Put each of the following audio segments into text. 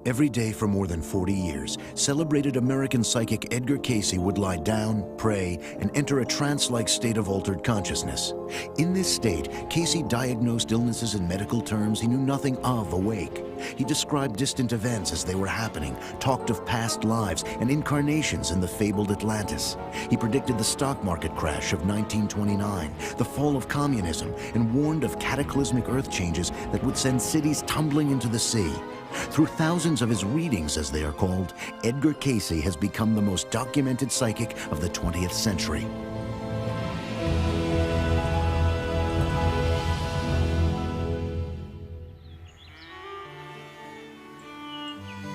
Every day for more than 40 years, celebrated American psychic Edgar Cayce would lie down, pray, and enter a trance-like state of altered consciousness. In this state, Cayce diagnosed illnesses in medical terms he knew nothing of awake. He described distant events as they were happening, talked of past lives and incarnations in the fabled Atlantis. He predicted the stock market crash of 1929, the fall of communism, and warned of cataclysmic earth changes that would send cities tumbling into the sea. Through thousands of his readings, as they are called, Edgar Cayce has become the most documented psychic of the 20th century.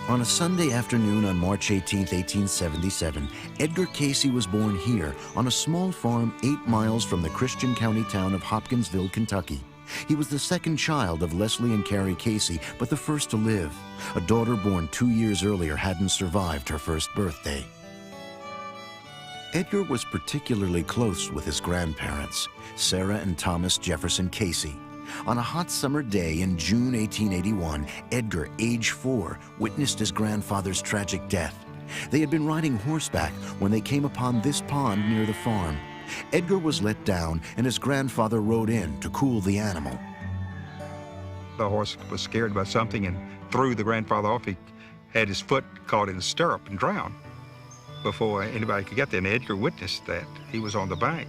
On a Sunday afternoon on March 18, 1877, Edgar Cayce was born here on a small farm 8 miles from the Christian county town of Hopkinsville, Kentucky. He was the second child of Leslie and Carrie Cayce, but the first to live. A daughter born 2 years earlier hadn't survived her first birthday. Edgar was particularly close with his grandparents, Sarah and Thomas Jefferson Cayce. On a hot summer day in June 1881, Edgar, age 4, witnessed his grandfather's tragic death. They had been riding horseback when they came upon this pond near the farm. Edgar was let down, and his grandfather rode in to cool the animal. The horse was scared by something and threw the grandfather off. He had his foot caught in a stirrup and drowned before anybody could get there, and Edgar witnessed that. He was on the bank.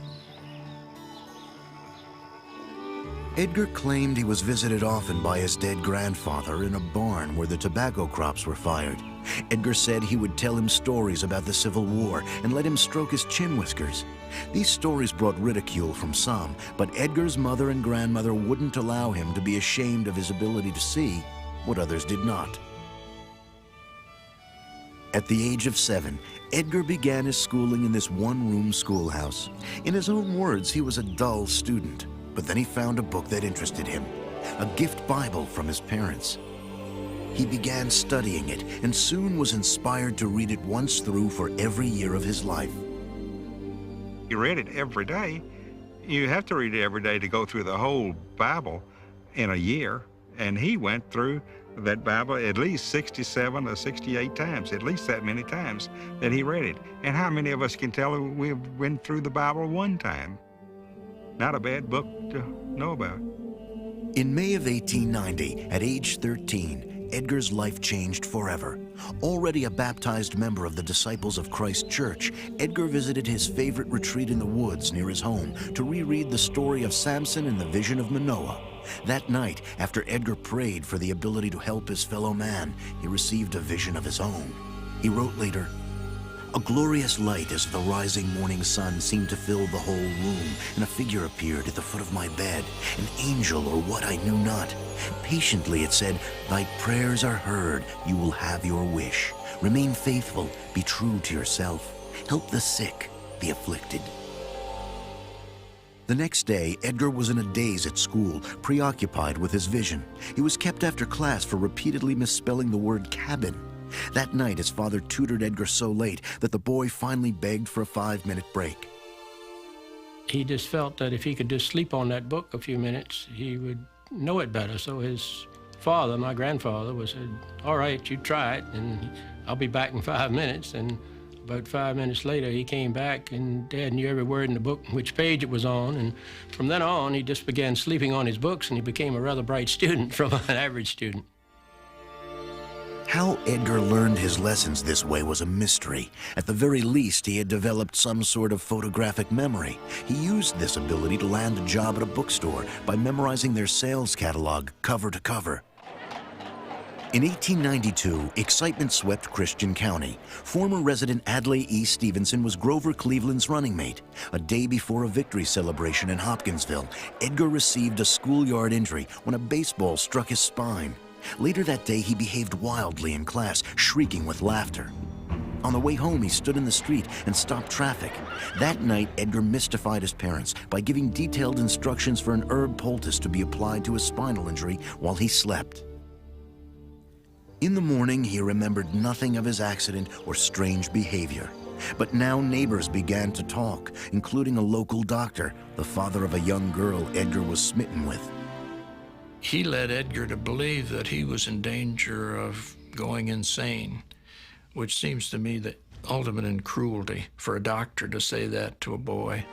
Edgar claimed he was visited often by his dead grandfather in a barn where the tobacco crops were fired. Edgar said he would tell him stories about the Civil War and let him stroke his chin whiskers. These stories brought ridicule from some, but Edgar's mother and grandmother wouldn't allow him to be ashamed of his ability to see what others did not. At the age of 7, Edgar began his schooling in this one-room schoolhouse. In his own words, he was a dull student. But then he found a book that interested him, a gift Bible from his parents. He began studying it and soon was inspired to read it once through for every year of his life. You read it every day. You have to read it every day to go through the whole Bible in a year. And he went through that Bible at least 67 or 68 times, at least that many times that he read it. And how many of us can tell we've went through the Bible one time? Not a bad book to know about. In May of 1890, at age 13, Edgar's life changed forever. Already a baptized member of the Disciples of Christ Church, Edgar visited his favorite retreat in the woods near his home to reread the story of Samson and the vision of Manoah. That night, after Edgar prayed for the ability to help his fellow man, he received a vision of his own. He wrote later, "A glorious light as the rising morning sun seemed to fill the whole room, and a figure appeared at the foot of my bed, an angel or what I knew not. Patiently it said, 'Thy prayers are heard, you will have your wish. Remain faithful, be true to yourself. Help the sick, the afflicted.'" The next day, Edgar was in a daze at school, preoccupied with his vision. He was kept after class for repeatedly misspelling the word cabin. That night, his father tutored Edgar so late that the boy finally begged for a 5-minute break. He just felt that if he could just sleep on that book a few minutes, he would know it better. So his father, my grandfather, said, "All right, you try it, and I'll be back in 5 minutes." And about 5 minutes later, he came back, and Dad knew every word in the book, which page it was on. And from then on, he just began sleeping on his books, and he became a rather bright student from an average student. How Edgar learned his lessons this way was a mystery. At the very least, he had developed some sort of photographic memory. He used this ability to land a job at a bookstore by memorizing their sales catalog cover to cover. In 1892, excitement swept Christian County. Former resident Adlai E. Stevenson was Grover Cleveland's running mate. A day before a victory celebration in Hopkinsville, Edgar received a schoolyard injury when a baseball struck his spine. Later that day, he behaved wildly in class, shrieking with laughter. On the way home, he stood in the street and stopped traffic. That night, Edgar mystified his parents by giving detailed instructions for an herb poultice to be applied to his spinal injury while he slept. In the morning, he remembered nothing of his accident or strange behavior. But now neighbors began to talk, including a local doctor, the father of a young girl Edgar was smitten with. He led Edgar to believe that he was in danger of going insane, which seems to me the ultimate in cruelty for a doctor to say that to a boy.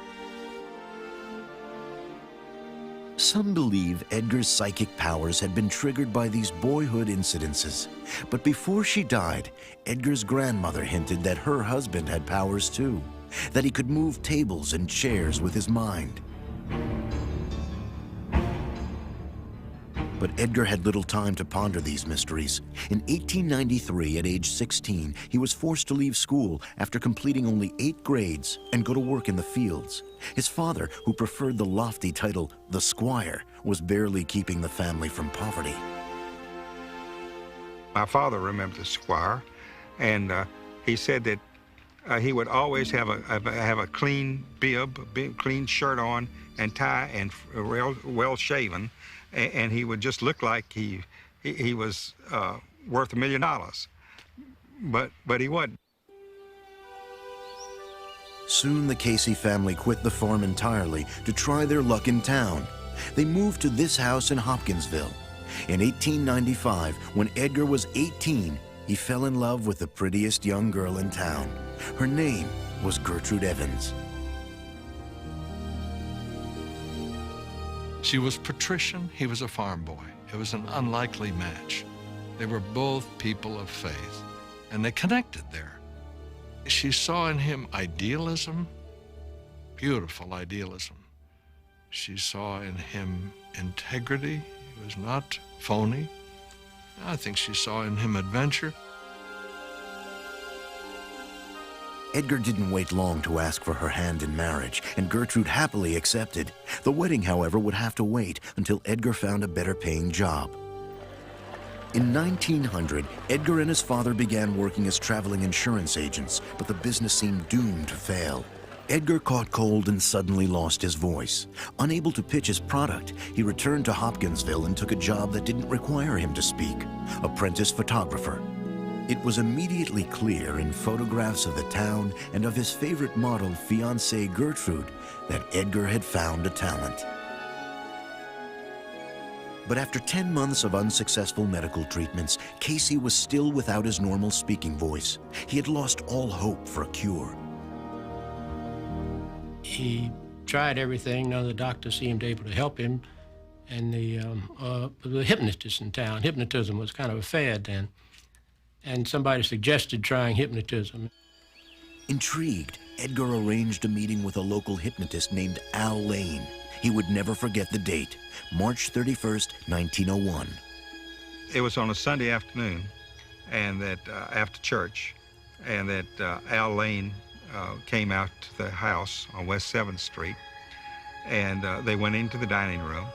Some believe Edgar's psychic powers had been triggered by these boyhood incidences. But before she died, Edgar's grandmother hinted that her husband had powers too, that he could move tables and chairs with his mind. But Edgar had little time to ponder these mysteries. In 1893, at age 16, he was forced to leave school after completing only 8 grades and go to work in the fields. His father, who preferred the lofty title, the Squire, was barely keeping the family from poverty. My father remembered the Squire, and he said that he would always have a clean bib, clean shirt on and tie, and well shaven, and he would just look like he was worth $1 million, but he wasn't. Soon the Cayce family quit the farm entirely to try their luck in town. They moved to this house in Hopkinsville. In 1895, when Edgar was 18, he fell in love with the prettiest young girl in town. Her name was Gertrude Evans. She was patrician, he was a farm boy. It was an unlikely match. They were both people of faith, and they connected there. She saw in him idealism, beautiful idealism. She saw in him integrity. He was not phony. I think she saw in him adventure. Edgar didn't wait long to ask for her hand in marriage, and Gertrude happily accepted. The wedding, however, would have to wait until Edgar found a better-paying job. In 1900, Edgar and his father began working as traveling insurance agents, but the business seemed doomed to fail. Edgar caught cold and suddenly lost his voice. Unable to pitch his product, he returned to Hopkinsville and took a job that didn't require him to speak: apprentice photographer. It was immediately clear in photographs of the town and of his favorite model, fiancée Gertrude, that Edgar had found a talent. But after 10 months of unsuccessful medical treatments, Cayce was still without his normal speaking voice. He had lost all hope for a cure. He tried everything. None of the doctors seemed able to help him. And the hypnotist in town, hypnotism was kind of a fad then. And somebody suggested trying hypnotism. Intrigued, Edgar arranged a meeting with a local hypnotist named Al Lane. He would never forget the date, March 31st, 1901. It was on a Sunday afternoon, and that after church, and that Al Lane came out to the house on West 7th Street, and they went into the dining room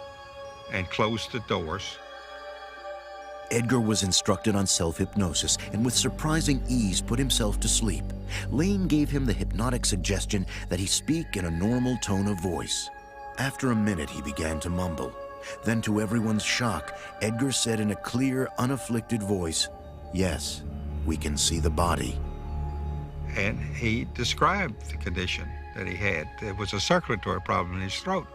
and closed the doors. Edgar was instructed on self-hypnosis and with surprising ease put himself to sleep. Lane gave him the hypnotic suggestion that he speak in a normal tone of voice. After a minute, he began to mumble. Then, to everyone's shock, Edgar said in a clear, unafflicted voice, "Yes, we can see the body." And he described the condition that he had. There was a circulatory problem in his throat,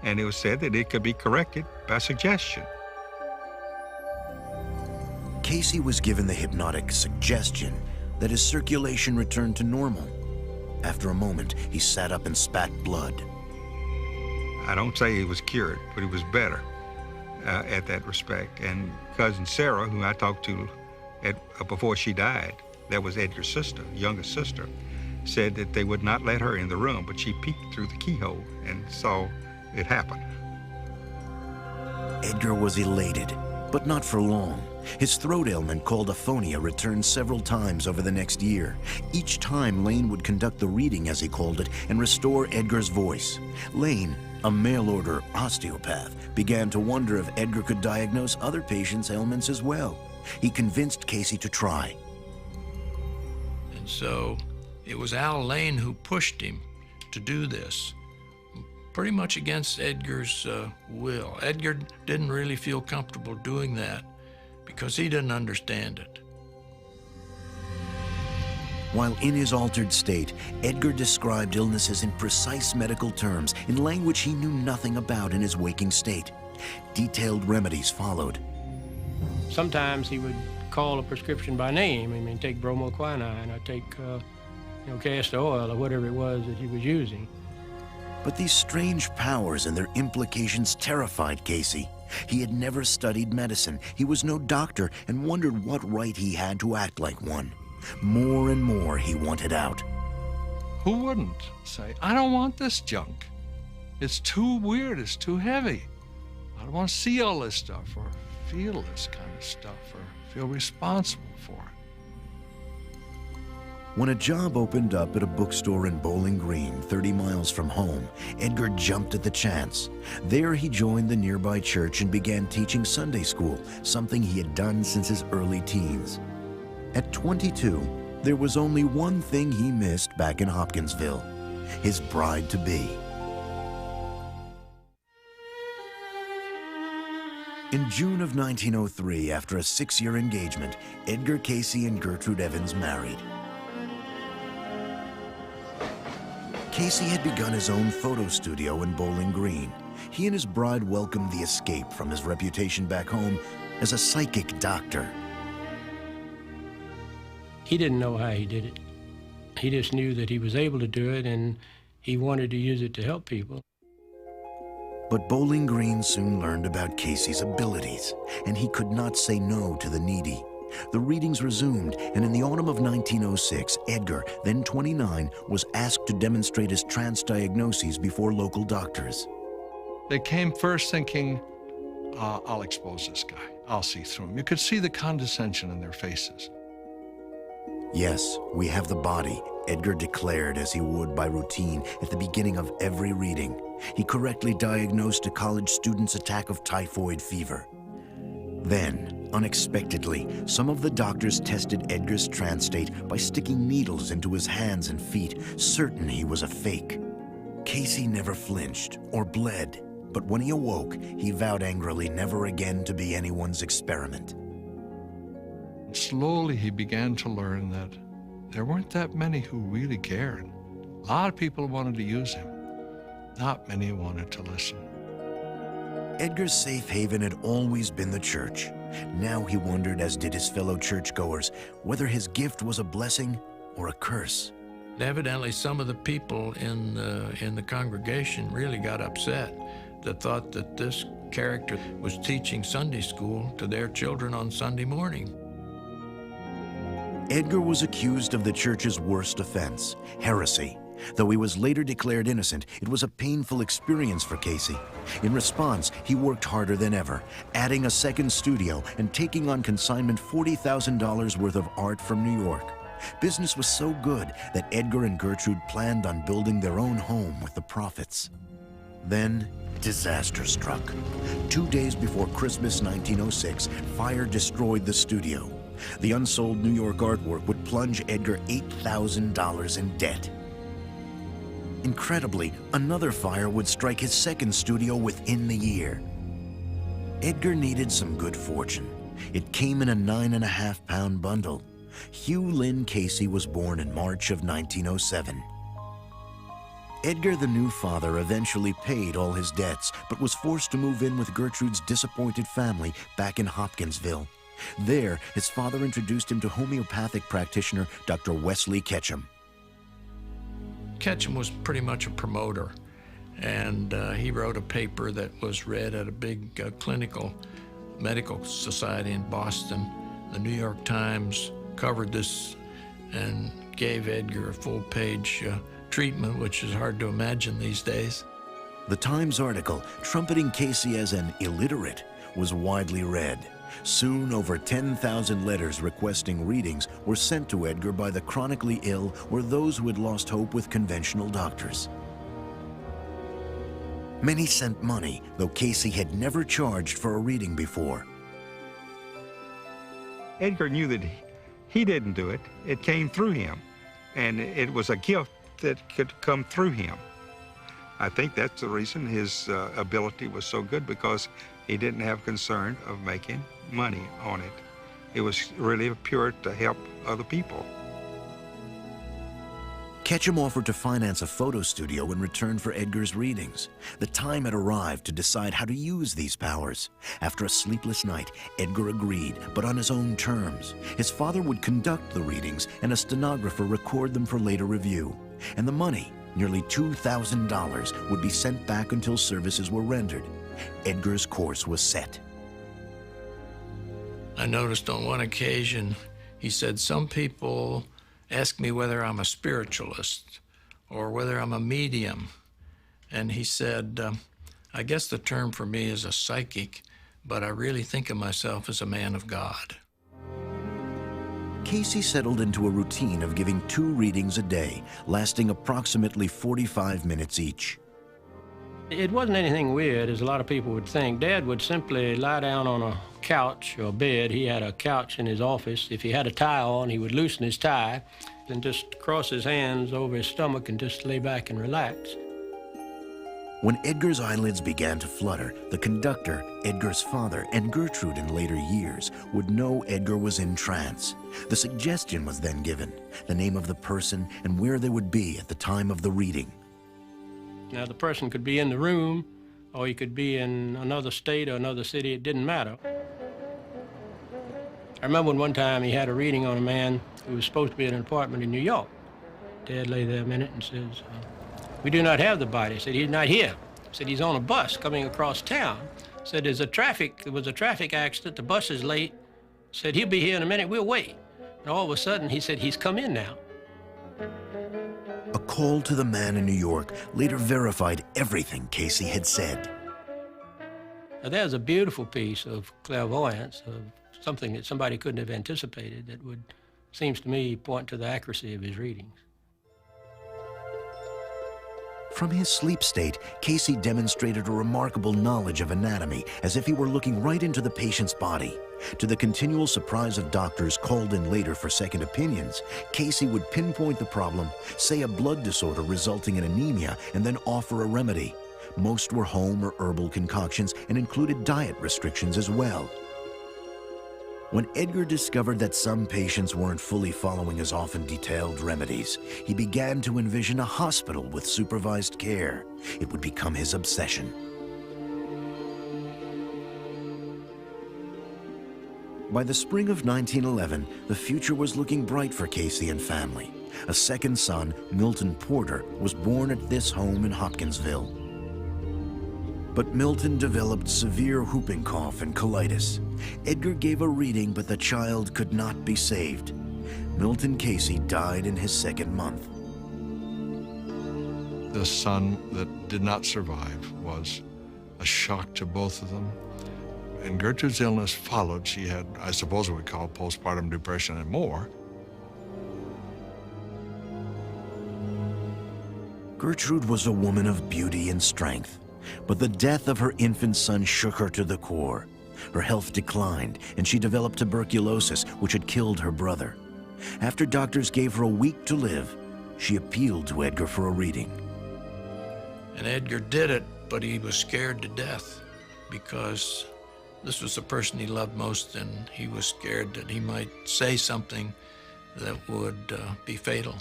and it was said that it could be corrected by suggestion. Cayce was given the hypnotic suggestion that his circulation returned to normal. After a moment, he sat up and spat blood. I don't say he was cured, but he was better at that respect. And cousin Sarah, who I talked to before she died, that was Edgar's sister, youngest sister, said that they would not let her in the room, but she peeked through the keyhole and saw it happen. Edgar was elated, but not for long. His throat ailment, called aphonia, returned several times over the next year. Each time, Lane would conduct the reading, as he called it, and restore Edgar's voice. Lane, a mail-order osteopath, began to wonder if Edgar could diagnose other patients' ailments as well. He convinced Cayce to try. And so it was Al Lane who pushed him to do this, pretty much against Edgar's will. Edgar didn't really feel comfortable doing that because he didn't understand it. While in his altered state, Edgar described illnesses in precise medical terms, in language he knew nothing about in his waking state. Detailed remedies followed. Sometimes he would call a prescription by name. I mean, take bromoquinine or take, castor oil or whatever it was that he was using. But these strange powers and their implications terrified Cayce. He had never studied medicine. He was no doctor and wondered what right he had to act like one. More and more he wanted out. Who wouldn't say, I don't want this junk. It's too weird, it's too heavy. I don't want to see all this stuff or feel this kind of stuff or feel responsible for it. When a job opened up at a bookstore in Bowling Green, 30 miles from home, Edgar jumped at the chance. There he joined the nearby church and began teaching Sunday school, something he had done since his early teens. At 22, there was only one thing he missed back in Hopkinsville: his bride-to-be. In June of 1903, after a 6-year engagement, Edgar Cayce and Gertrude Evans married. Cayce had begun his own photo studio in Bowling Green. He and his bride welcomed the escape from his reputation back home as a psychic doctor. He didn't know how he did it. He just knew that he was able to do it, and he wanted to use it to help people. But Bowling Green soon learned about Cayce's abilities, and he could not say no to the needy. The readings resumed, and in the autumn of 1906, Edgar, then 29, was asked to demonstrate his trance diagnoses before local doctors. They came first thinking, I'll expose this guy. I'll see through him. You could see the condescension in their faces. Yes, we have the body, Edgar declared as he would by routine at the beginning of every reading. He correctly diagnosed a college student's attack of typhoid fever. Then, unexpectedly, some of the doctors tested Edgar's trance state by sticking needles into his hands and feet, certain he was a fake. Cayce never flinched or bled, but when he awoke, he vowed angrily never again to be anyone's experiment. Slowly, he began to learn that there weren't that many who really cared. A lot of people wanted to use him. Not many wanted to listen. Edgar's safe haven had always been the church. Now he wondered, as did his fellow churchgoers, whether his gift was a blessing or a curse. Evidently, some of the people in the congregation really got upset, that thought that this character was teaching Sunday school to their children on Sunday morning. Edgar was accused of the church's worst offense, heresy. Though he was later declared innocent, it was a painful experience for Cayce. In response, he worked harder than ever, adding a second studio and taking on consignment $40,000 worth of art from New York. Business was so good that Edgar and Gertrude planned on building their own home with the profits. Then, disaster struck. 2 days before Christmas 1906, fire destroyed the studio. The unsold New York artwork would plunge Edgar $8,000 in debt. Incredibly, another fire would strike his second studio within the year. Edgar needed some good fortune. It came in a 9.5-pound bundle. Hugh Lynn Cayce was born in March of 1907. Edgar, the new father, eventually paid all his debts, but was forced to move in with Gertrude's disappointed family back in Hopkinsville. There, his father introduced him to homeopathic practitioner Dr. Wesley Ketchum. Ketchum was pretty much a promoter, and he wrote a paper that was read at a big clinical medical society in Boston. The New York Times covered this and gave Edgar a full-page treatment, which is hard to imagine these days. The Times article, trumpeting Cayce as an illiterate, was widely read. Soon, over 10,000 letters requesting readings were sent to Edgar by the chronically ill or those who had lost hope with conventional doctors. Many sent money, though Cayce had never charged for a reading before. Edgar knew that he didn't do it. It came through him, and it was a gift that could come through him. I think that's the reason his ability was so good, because he didn't have concern of making money on it. It was really pure to help other people. Ketchum offered to finance a photo studio in return for Edgar's readings. The time had arrived to decide how to use these powers. After a sleepless night, Edgar agreed, but on his own terms. His father would conduct the readings and a stenographer record them for later review. And the money, nearly $2,000, would be sent back until services were rendered. Edgar's course was set. I noticed on one occasion, he said, some people ask me whether I'm a spiritualist or whether I'm a medium. And he said, I guess the term for me is a psychic, but I really think of myself as a man of God. Cayce settled into a routine of giving 2 readings a day, lasting approximately 45 minutes each. It wasn't anything weird, as a lot of people would think. Dad would simply lie down on a couch or bed. He had a couch in his office. If he had a tie on, he would loosen his tie and just cross his hands over his stomach and just lay back and relax. When Edgar's eyelids began to flutter, the conductor, Edgar's father, and Gertrude in later years would know Edgar was in trance. The suggestion was then given, the name of the person and where they would be at the time of the reading. Now, the person could be in the room, or he could be in another state or another city. It didn't matter. I remember one time he had a reading on a man who was supposed to be in an apartment in New York. Dad lay there a minute and says, we do not have the body. I said, he's not here. I said, he's on a bus coming across town. I said, there was a traffic accident. The bus is late. I said, he'll be here in a minute. We'll wait. And all of a sudden, he said, he's come in now. A call to the man in New York later verified everything Cayce had said. Now, there's a beautiful piece of clairvoyance, of something that somebody couldn't have anticipated that would, seems to me, point to the accuracy of his readings. From his sleep state, Cayce demonstrated a remarkable knowledge of anatomy, as if he were looking right into the patient's body. To the continual surprise of doctors called in later for second opinions, Cayce would pinpoint the problem, say a blood disorder resulting in anemia, and then offer a remedy. Most were home or herbal concoctions and included diet restrictions as well. When Edgar discovered that some patients weren't fully following his often detailed remedies, he began to envision a hospital with supervised care. It would become his obsession. By the spring of 1911, the future was looking bright for Cayce and family. A second son, Milton Porter, was born at this home in Hopkinsville. But Milton developed severe whooping cough and colitis. Edgar gave a reading, but the child could not be saved. Milton Cayce died in his second month. The son that did not survive was a shock to both of them. And Gertrude's illness followed. She had, I suppose, what we call postpartum depression and more. Gertrude was a woman of beauty and strength, but the death of her infant son shook her to the core. Her health declined, and she developed tuberculosis, which had killed her brother. After doctors gave her a week to live, she appealed to Edgar for a reading. And Edgar did it, but he was scared to death because this was the person he loved most, and he was scared that he might say something that would be fatal.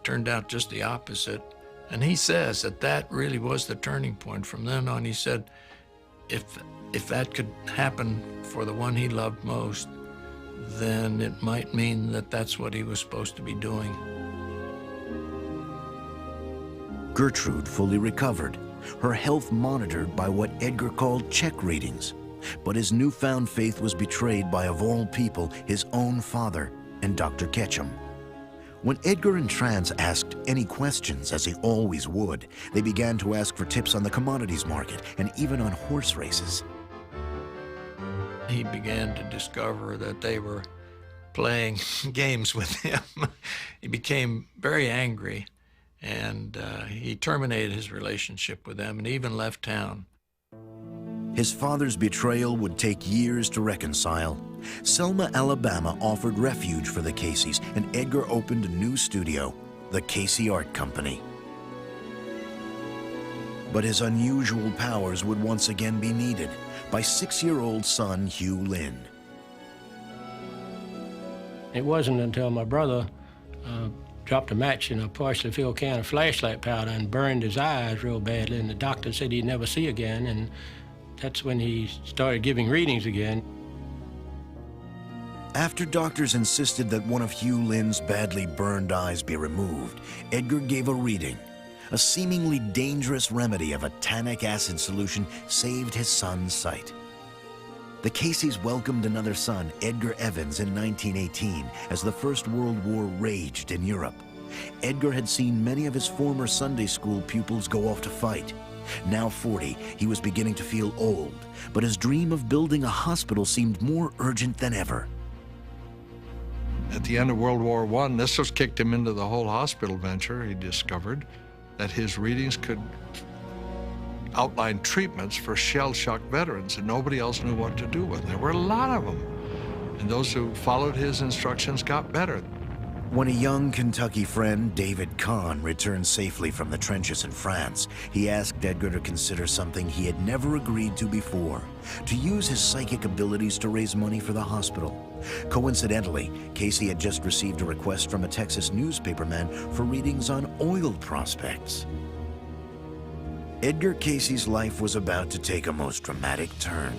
Turned out just the opposite. And he says that that really was the turning point. From then on, he said, if that could happen for the one he loved most, then it might mean that that's what he was supposed to be doing. Gertrude fully recovered, her health monitored by what Edgar called check readings. But his newfound faith was betrayed by, of all people, his own father and Dr. Ketchum. When Edgar in trance asked any questions, as he always would, they began to ask for tips on the commodities market and even on horse races. He began to discover that they were playing games with him. He became very angry, and he terminated his relationship with them and even left town. His father's betrayal would take years to reconcile. Selma, Alabama offered refuge for the Cayces, and Edgar opened a new studio, the Cayce Art Company. But his unusual powers would once again be needed by 6-year-old son Hugh Lynn. It wasn't until my brother dropped a match in a partially filled can of flashlight powder and burned his eyes real badly, and the doctor said he'd never see again, and that's when he started giving readings again. After doctors insisted that one of Hugh Lynn's badly burned eyes be removed, Edgar gave a reading. A seemingly dangerous remedy of a tannic acid solution saved his son's sight. The Cayces welcomed another son, Edgar Evans, in 1918 as the First World War raged in Europe. Edgar had seen many of his former Sunday school pupils go off to fight. Now 40, he was beginning to feel old, but his dream of building a hospital seemed more urgent than ever. At the end of World War I, this was kicked him into the whole hospital venture. He discovered that his readings could outline treatments for shell-shock veterans, and nobody else knew what to do with them. There were a lot of them, and those who followed his instructions got better. When a young Kentucky friend, David Kahn, returned safely from the trenches in France, he asked Edgar to consider something he had never agreed to before: to use his psychic abilities to raise money for the hospital. Coincidentally, Cayce had just received a request from a Texas newspaperman for readings on oil prospects. Edgar Cayce's life was about to take a most dramatic turn.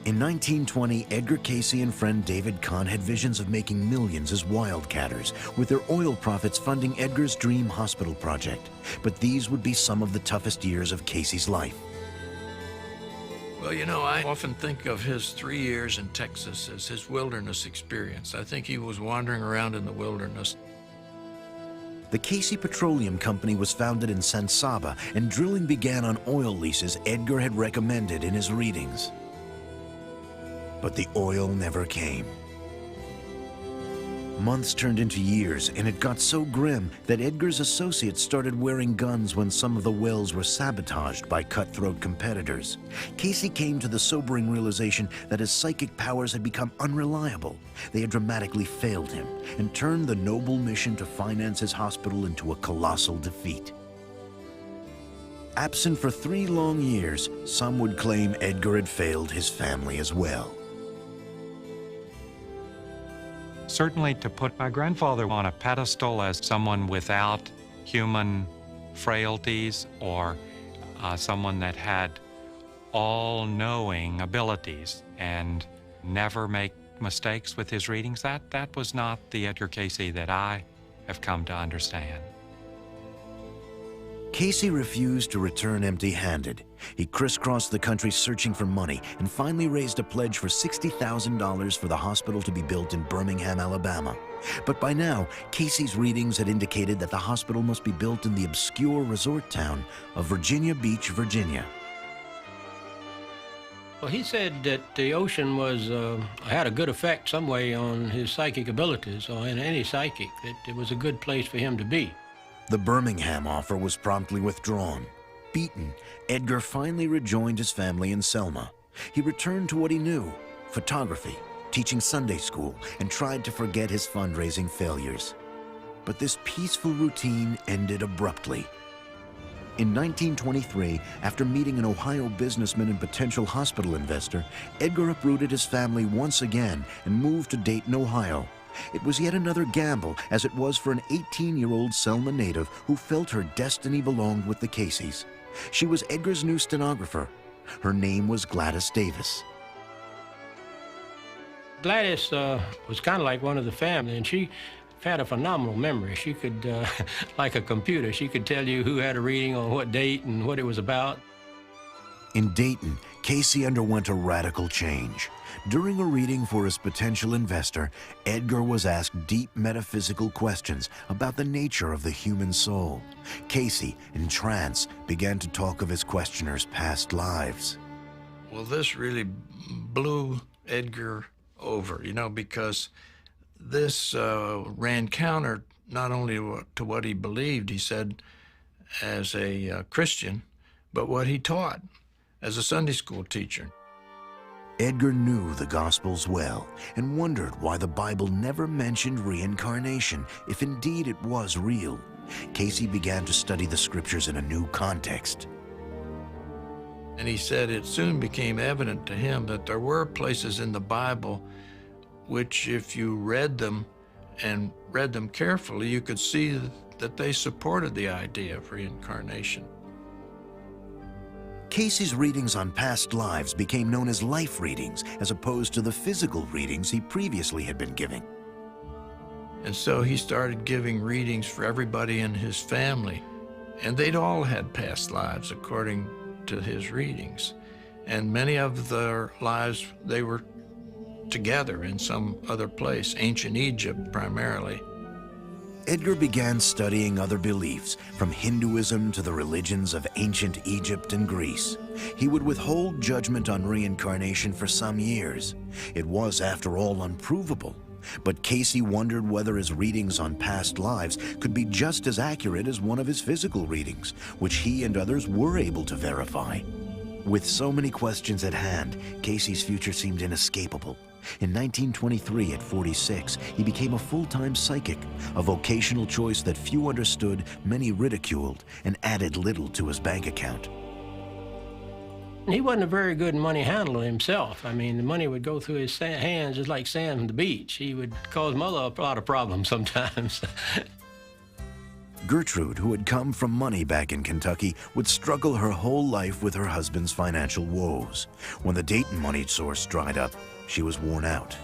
In 1920, Edgar Cayce and friend David Kahn had visions of making millions as wildcatters, with their oil profits funding Edgar's dream hospital project. But these would be some of the toughest years of Cayce's life. Well, you know, I often think of his 3 years in Texas as his wilderness experience. I think he was wandering around in the wilderness. The Cayce Petroleum Company was founded in San Saba, and drilling began on oil leases Edgar had recommended in his readings. But the oil never came. Months turned into years, and it got so grim that Edgar's associates started wearing guns when some of the wells were sabotaged by cutthroat competitors. Cayce came to the sobering realization that his psychic powers had become unreliable. They had dramatically failed him and turned the noble mission to finance his hospital into a colossal defeat. Absent for 3 long years, some would claim Edgar had failed his family as well. Certainly to put my grandfather on a pedestal as someone without human frailties or someone that had all-knowing abilities and never make mistakes with his readings, that was not the Edgar Cayce that I have come to understand. Cayce refused to return empty-handed. He crisscrossed the country searching for money and finally raised a pledge for $60,000 for the hospital to be built in Birmingham, Alabama. But by now, Cayce's readings had indicated that the hospital must be built in the obscure resort town of Virginia Beach, Virginia. Well, he said that the ocean had a good effect some way on his psychic abilities, or in any psychic, that it was a good place for him to be. The Birmingham offer was promptly withdrawn. Beaten, Edgar finally rejoined his family in Selma. He returned to what he knew: photography, teaching Sunday school, and tried to forget his fundraising failures. But this peaceful routine ended abruptly. In 1923, after meeting an Ohio businessman and potential hospital investor, Edgar uprooted his family once again and moved to Dayton, Ohio. It was yet another gamble, as it was for an 18-year-old Selma native who felt her destiny belonged with the Cayces. She was Edgar's new stenographer. Her name was Gladys Davis. Gladys was kind of like one of the family, and she had a phenomenal memory. She could, like a computer, she could tell you who had a reading on what date and what it was about. In Dayton, Cayce underwent a radical change. During a reading for his potential investor, Edgar was asked deep metaphysical questions about the nature of the human soul. Cayce, in trance, began to talk of his questioner's past lives. Well, this really blew Edgar over, you know, because this ran counter not only to what he believed, he said, as a Christian, but what he taught as a Sunday school teacher. Edgar knew the Gospels well and wondered why the Bible never mentioned reincarnation, if indeed it was real. Cayce began to study the scriptures in a new context. And he said it soon became evident to him that there were places in the Bible which, if you read them and read them carefully, you could see that they supported the idea of reincarnation. Cayce's readings on past lives became known as life readings, as opposed to the physical readings he previously had been giving. And so he started giving readings for everybody in his family, and they'd all had past lives according to his readings. And many of their lives, they were together in some other place, ancient Egypt primarily. Edgar began studying other beliefs, from Hinduism to the religions of ancient Egypt and Greece. He would withhold judgment on reincarnation for some years. It was, after all, unprovable. But Cayce wondered whether his readings on past lives could be just as accurate as one of his physical readings, which he and others were able to verify. With so many questions at hand, Cayce's future seemed inescapable. In 1923, at 46, he became a full-time psychic, a vocational choice that few understood, many ridiculed, and added little to his bank account. He wasn't a very good money handler himself. I mean, the money would go through his hands just like sand from the beach. He would cause Mother a lot of problems sometimes. Gertrude, who had come from money back in Kentucky, would struggle her whole life with her husband's financial woes. When the Dayton money source dried up, she was worn out.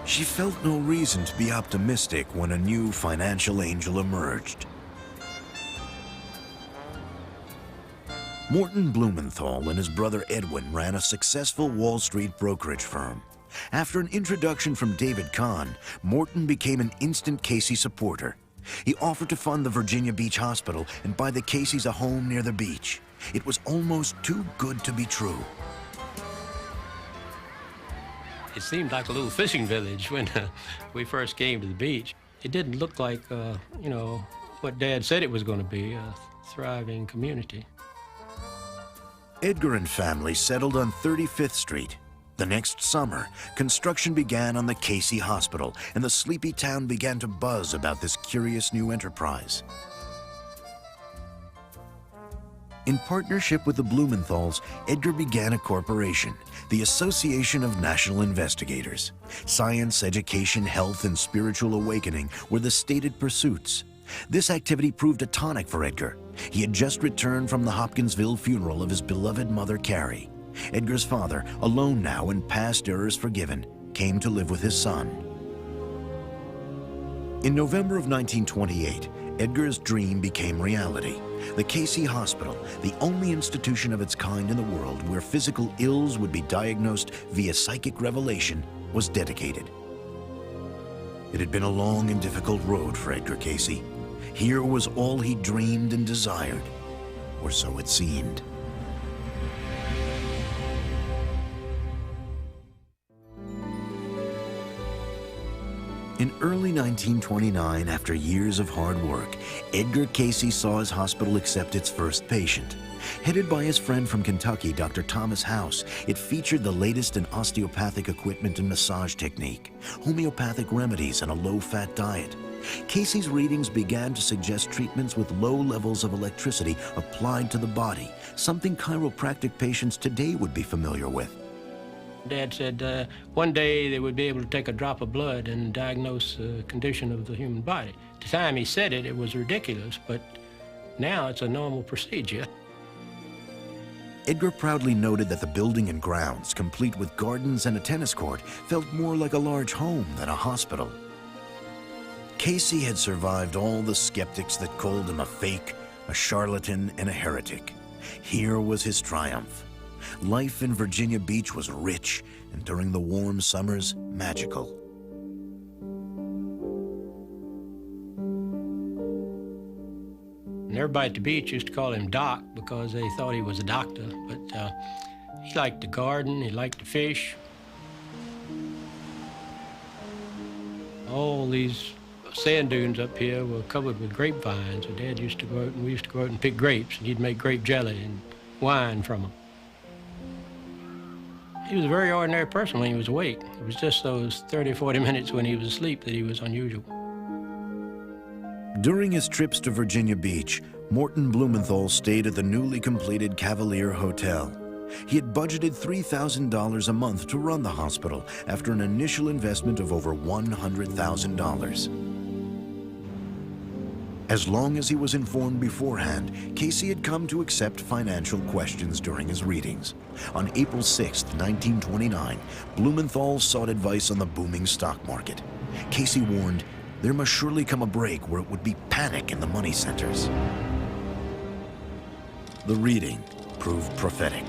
She felt no reason to be optimistic when a new financial angel emerged. Morton Blumenthal and his brother Edwin ran a successful Wall Street brokerage firm. After an introduction from David Kahn, Morton became an instant Cayce supporter. He offered to fund the Virginia Beach Hospital and buy the Cayces a home near the beach. It was almost too good to be true. It seemed like a little fishing village when we first came to the beach. It didn't look like, you know, what Dad said it was going to be, a thriving community. Edgar and family settled on 35th Street. The next summer, construction began on the Cayce Hospital, and the sleepy town began to buzz about this curious new enterprise. In partnership with the Blumenthals, Edgar began a corporation, the Association of National Investigators. Science, education, health, and spiritual awakening were the stated pursuits. This activity proved a tonic for Edgar. He had just returned from the Hopkinsville funeral of his beloved mother, Carrie. Edgar's father, alone now and past errors forgiven, came to live with his son. In November of 1928, Edgar's dream became reality. The Cayce Hospital, the only institution of its kind in the world where physical ills would be diagnosed via psychic revelation, was dedicated. It had been a long and difficult road for Edgar Cayce. Here was all he dreamed and desired, or so it seemed. In early 1929, after years of hard work, Edgar Cayce saw his hospital accept its first patient. Headed by his friend from Kentucky, Dr. Thomas House, it featured the latest in osteopathic equipment and massage technique, homeopathic remedies, and a low-fat diet. Cayce's readings began to suggest treatments with low levels of electricity applied to the body, something chiropractic patients today would be familiar with. Dad said one day they would be able to take a drop of blood and diagnose the condition of the human body. At the time he said it, it was ridiculous, but now it's a normal procedure. Edgar proudly noted that the building and grounds, complete with gardens and a tennis court, felt more like a large home than a hospital. Cayce had survived all the skeptics that called him a fake, a charlatan, and a heretic. Here was his triumph. Life in Virginia Beach was rich, and during the warm summers, magical. And everybody at the beach used to call him Doc because they thought he was a doctor, but he liked to garden, he liked to fish. All these sand dunes up here were covered with grapevines, so Dad used to go out and we used to go out and pick grapes, and he'd make grape jelly and wine from them. He was a very ordinary person when he was awake. It was just those 30 or 40 minutes when he was asleep that he was unusual. During his trips to Virginia Beach, Morton Blumenthal stayed at the newly completed Cavalier Hotel. He had budgeted $3,000 a month to run the hospital after an initial investment of over $100,000. As long as he was informed beforehand, Cayce had come to accept financial questions during his readings. On April 6, 1929, Blumenthal sought advice on the booming stock market. Cayce warned, there must surely come a break where it would be panic in the money centers. The reading proved prophetic.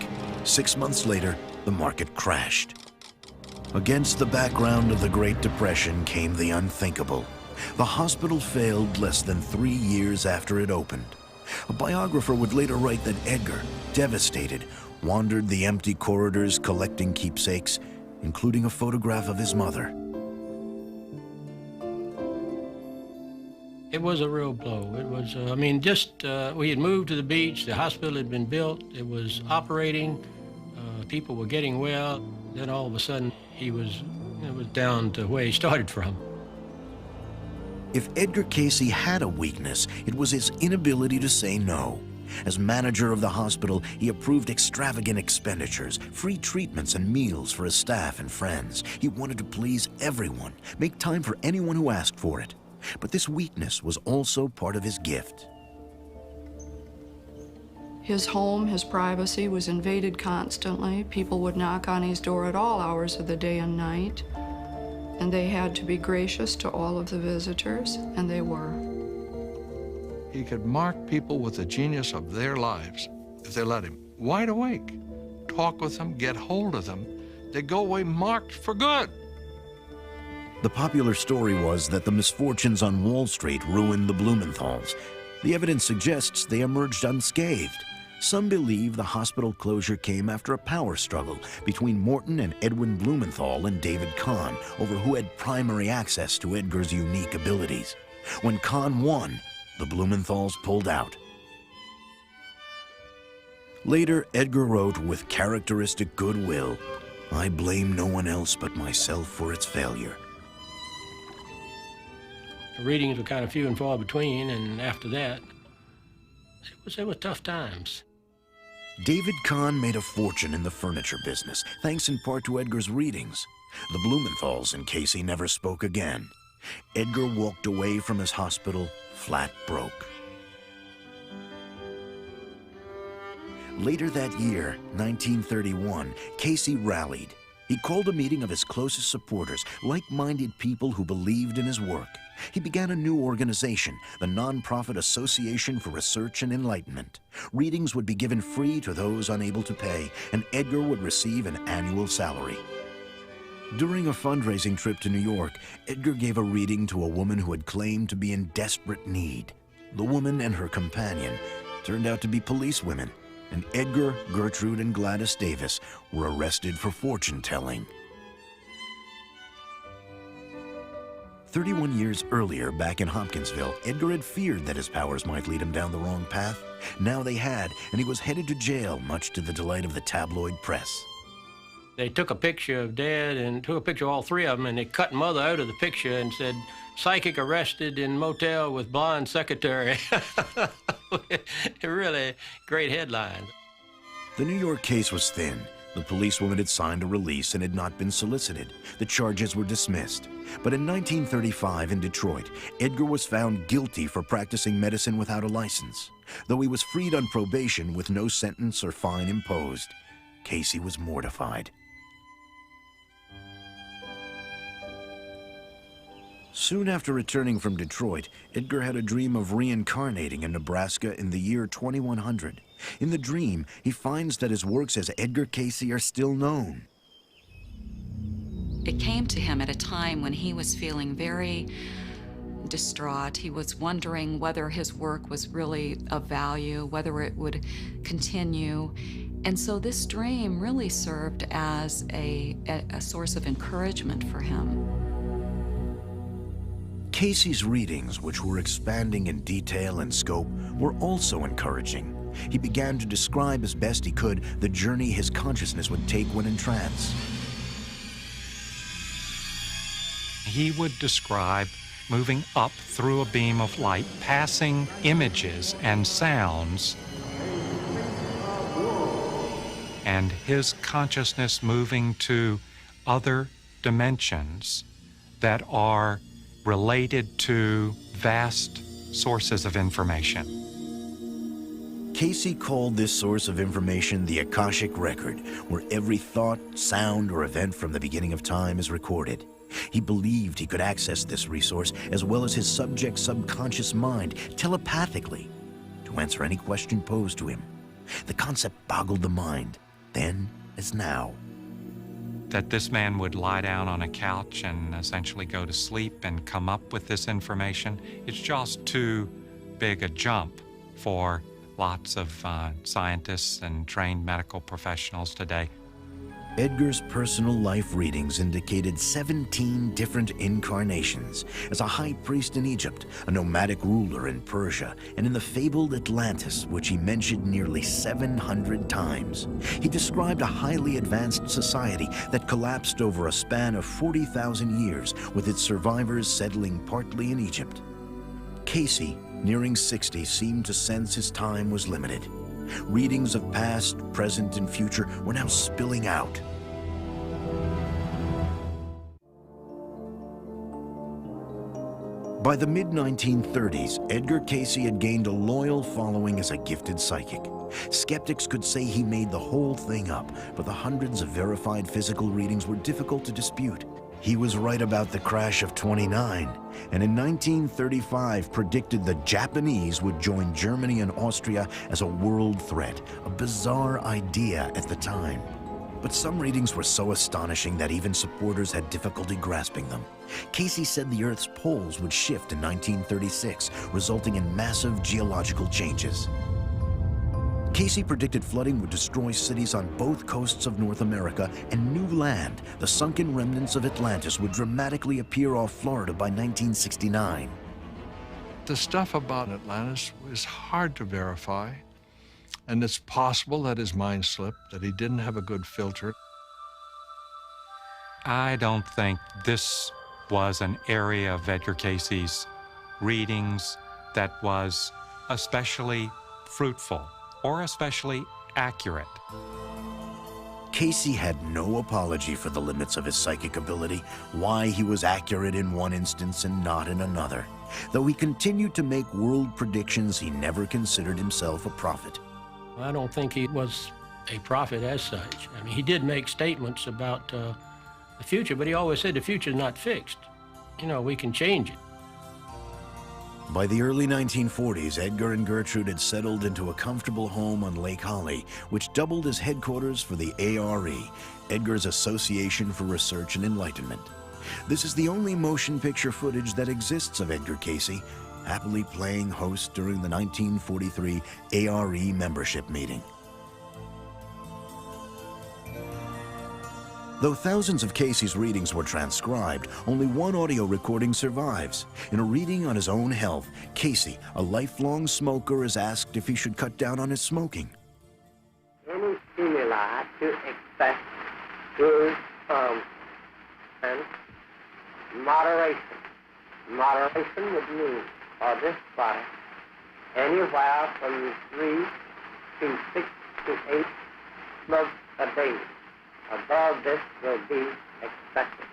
6 months later, the market crashed. Against the background of the Great Depression came the unthinkable. The hospital failed less than 3 years after it opened. A biographer would later write that Edgar, devastated, wandered the empty corridors collecting keepsakes, including a photograph of his mother. It was a real blow. It was, we had moved to the beach, the hospital had been built, it was operating, people were getting well, then all of a sudden it was down to where he started from. If Edgar Cayce had a weakness, it was his inability to say no. As manager of the hospital, he approved extravagant expenditures, free treatments and meals for his staff and friends. He wanted to please everyone, make time for anyone who asked for it. But this weakness was also part of his gift. His home, his privacy was invaded constantly. People would knock on his door at all hours of the day and night. And they had to be gracious to all of the visitors, and they were. He could mark people with the genius of their lives if they let him. Wide awake, talk with them, get hold of them. They go away marked for good. The popular story was that the misfortunes on Wall Street ruined the Blumenthals. The evidence suggests they emerged unscathed. Some believe the hospital closure came after a power struggle between Morton and Edwin Blumenthal and David Kahn over who had primary access to Edgar's unique abilities. When Kahn won, the Blumenthals pulled out. Later, Edgar wrote with characteristic goodwill, "I blame no one else but myself for its failure." The readings were kind of few and far between, and after that, it was tough times. David Kahn made a fortune in the furniture business, thanks in part to Edgar's readings. The Blumenthals and Cayce never spoke again. Edgar walked away from his hospital flat broke. Later that year, 1931, Cayce rallied. He called a meeting of his closest supporters, like-minded people who believed in his work. He began a new organization, the Nonprofit Association for Research and Enlightenment. Readings would be given free to those unable to pay, and Edgar would receive an annual salary. During a fundraising trip to New York, Edgar gave a reading to a woman who had claimed to be in desperate need. The woman and her companion turned out to be policewomen, and Edgar, Gertrude, and Gladys Davis were arrested for fortune-telling. 31 years earlier, back in Hopkinsville, Edgar had feared that his powers might lead him down the wrong path. Now they had, and he was headed to jail, much to the delight of the tabloid press. They took a picture of Dad and took a picture of all three of them, and they cut Mother out of the picture and said, "Psychic arrested in motel with blonde secretary." Really great headline. The New York case was thin. The policewoman had signed a release and had not been solicited. The charges were dismissed. But in 1935 in Detroit, Edgar was found guilty for practicing medicine without a license. Though he was freed on probation with no sentence or fine imposed, Cayce was mortified. Soon after returning from Detroit, Edgar had a dream of reincarnating in Nebraska in the year 2100. In the dream, he finds that his works as Edgar Cayce are still known. It came to him at a time when he was feeling very distraught. He was wondering whether his work was really of value, whether it would continue. And so this dream really served as a source of encouragement for him. Cayce's readings, which were expanding in detail and scope, were also encouraging. He began to describe as best he could the journey his consciousness would take when in trance. He would describe moving up through a beam of light, passing images and sounds, and his consciousness moving to other dimensions that are related to vast sources of information. Cayce called this source of information the Akashic Record, where every thought, sound, or event from the beginning of time is recorded. He believed he could access this resource as well as his subject's subconscious mind telepathically to answer any question posed to him. The concept boggled the mind, then as now. That this man would lie down on a couch and essentially go to sleep and come up with this information, it's just too big a jump for lots of scientists and trained medical professionals today. Edgar's personal life readings indicated 17 different incarnations as a high priest in Egypt, a nomadic ruler in Persia, and in the fabled Atlantis, which he mentioned nearly 700 times. He described a highly advanced society that collapsed over a span of 40,000 years, with its survivors settling partly in Egypt. Cayce, nearing 60, seemed to sense his time was limited. Readings of past, present, and future were now spilling out. By the mid-1930s, Edgar Cayce had gained a loyal following as a gifted psychic. Skeptics could say he made the whole thing up, but the hundreds of verified physical readings were difficult to dispute. He was right about the crash of 29, and in 1935 predicted the Japanese would join Germany and Austria as a world threat, a bizarre idea at the time. But some readings were so astonishing that even supporters had difficulty grasping them. Cayce said the Earth's poles would shift in 1936, resulting in massive geological changes. Cayce predicted flooding would destroy cities on both coasts of North America, and new land, the sunken remnants of Atlantis, would dramatically appear off Florida by 1969. The stuff about Atlantis was hard to verify, and it's possible that his mind slipped, that he didn't have a good filter. I don't think this was an area of Edgar Cayce's readings that was especially fruitful or especially accurate. Cayce had no apology for the limits of his psychic ability, why he was accurate in one instance and not in another. Though he continued to make world predictions, he never considered himself a prophet. I don't think he was a prophet as such. I mean, he did make statements about the future, but he always said the future is not fixed. You know, we can change it. By the early 1940s, Edgar and Gertrude had settled into a comfortable home on Lake Holly, which doubled as headquarters for the ARE, Edgar's Association for Research and Enlightenment. This is the only motion picture footage that exists of Edgar Cayce, happily playing host during the 1943 ARE membership meeting. Though thousands of Cayce's readings were transcribed, only one audio recording survives. In a reading on his own health, Cayce, a lifelong smoker, is asked if he should cut down on his smoking. Any stimuli to expect good and moderation. Moderation would mean, for this body, anywhere from 3 to 6 to 8 smokes a day. Above this will be expected.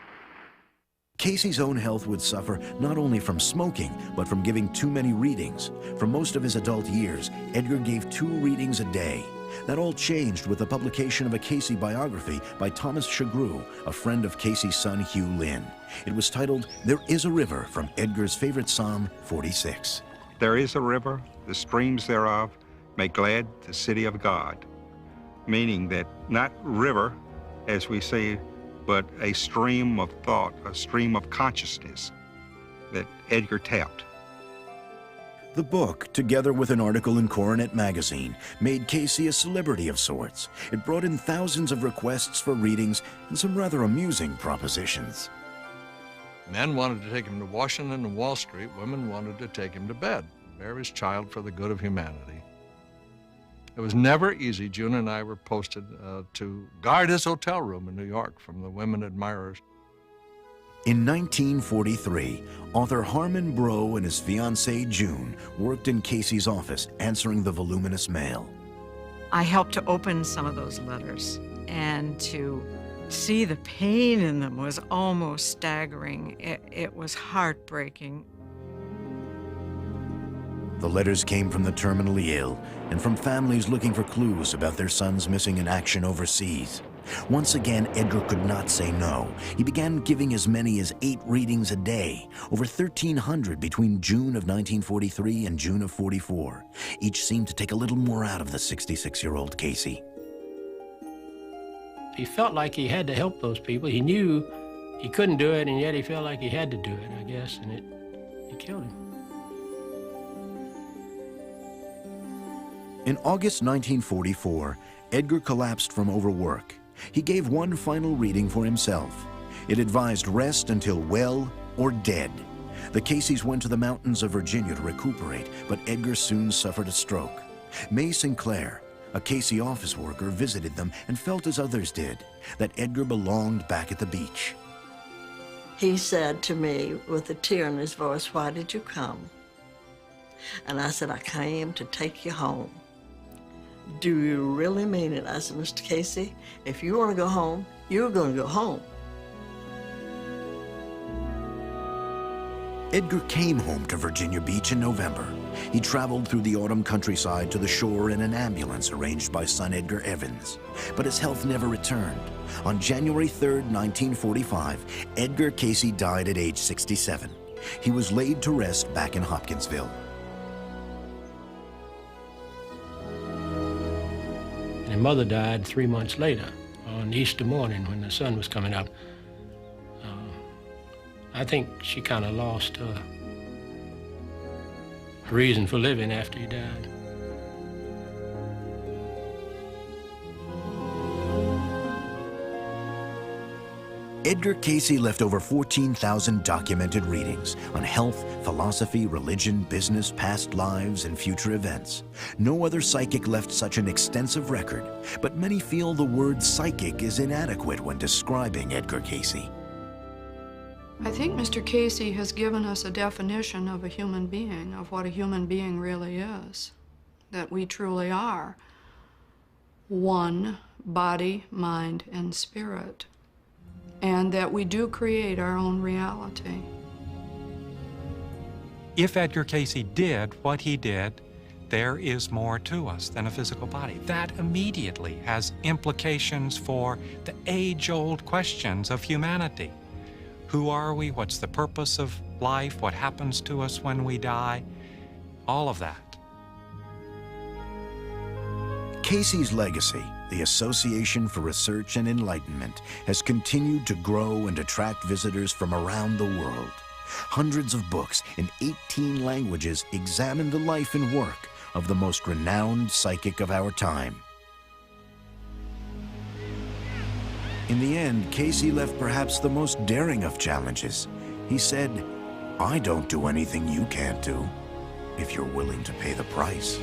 Cayce's own health would suffer not only from smoking, but from giving too many readings. For most of his adult years, Edgar gave 2 readings a day. That all changed with the publication of a Cayce biography by Thomas Shagru, a friend of Cayce's son Hugh Lynn. It was titled, "There is a River," from Edgar's favorite Psalm 46. There is a river, the streams thereof make glad the city of God. Meaning that not river, as we say, but a stream of thought, a stream of consciousness that Edgar tapped. The book, together with an article in Coronet magazine, made Cayce a celebrity of sorts. It brought in thousands of requests for readings and some rather amusing propositions. Men wanted to take him to Washington and Wall Street. Women wanted to take him to bed, bear his child for the good of humanity. It was never easy. June and I were posted to guard his hotel room in New York from the women admirers. In 1943, author Harmon Brough and his fiancée June worked in Cayce's office, answering the voluminous mail. I helped to open some of those letters, and to see the pain in them was almost staggering. It was heartbreaking. The letters came from the terminally ill and from families looking for clues about their sons missing in action overseas. Once again, Edgar could not say no. He began giving as many as 8 readings a day, over 1,300 between June of 1943 and June of 44. Each seemed to take a little more out of the 66-year-old Cayce. He felt like he had to help those people. He knew he couldn't do it, and yet he felt like he had to do it, I guess, and it killed him. In August 1944, Edgar collapsed from overwork. He gave one final reading for himself. It advised rest until well or dead. The Cayces went to the mountains of Virginia to recuperate, but Edgar soon suffered a stroke. May Sinclair, a Cayce office worker, visited them and felt as others did, that Edgar belonged back at the beach. He said to me with a tear in his voice, "Why did you come?" And I said, "I came to take you home." "Do you really mean it?" I said, "Mr. Cayce, if you want to go home, you're going to go home." Edgar came home to Virginia Beach in November. He traveled through the autumn countryside to the shore in an ambulance arranged by son Edgar Evans. But his health never returned. On January 3rd, 1945, Edgar Cayce died at age 67. He was laid to rest back in Hopkinsville. And mother died 3 months later, on Easter morning when the sun was coming up. I think she kind of lost her reason for living after he died. Edgar Cayce left over 14,000 documented readings on health, philosophy, religion, business, past lives, and future events. No other psychic left such an extensive record, but many feel the word psychic is inadequate when describing Edgar Cayce. I think Mr. Cayce has given us a definition of a human being, of what a human being really is, that we truly are one, body, mind, and spirit, and that we do create our own reality. If Edgar Cayce did what he did, there is more to us than a physical body. That immediately has implications for the age-old questions of humanity. Who are we? What's the purpose of life? What happens to us when we die? All of that. Cayce's legacy, the Association for Research and Enlightenment, has continued to grow and attract visitors from around the world. Hundreds of books in 18 languages examine the life and work of the most renowned psychic of our time. In the end, Cayce left perhaps the most daring of challenges. He said, "I don't do anything you can't do, if you're willing to pay the price."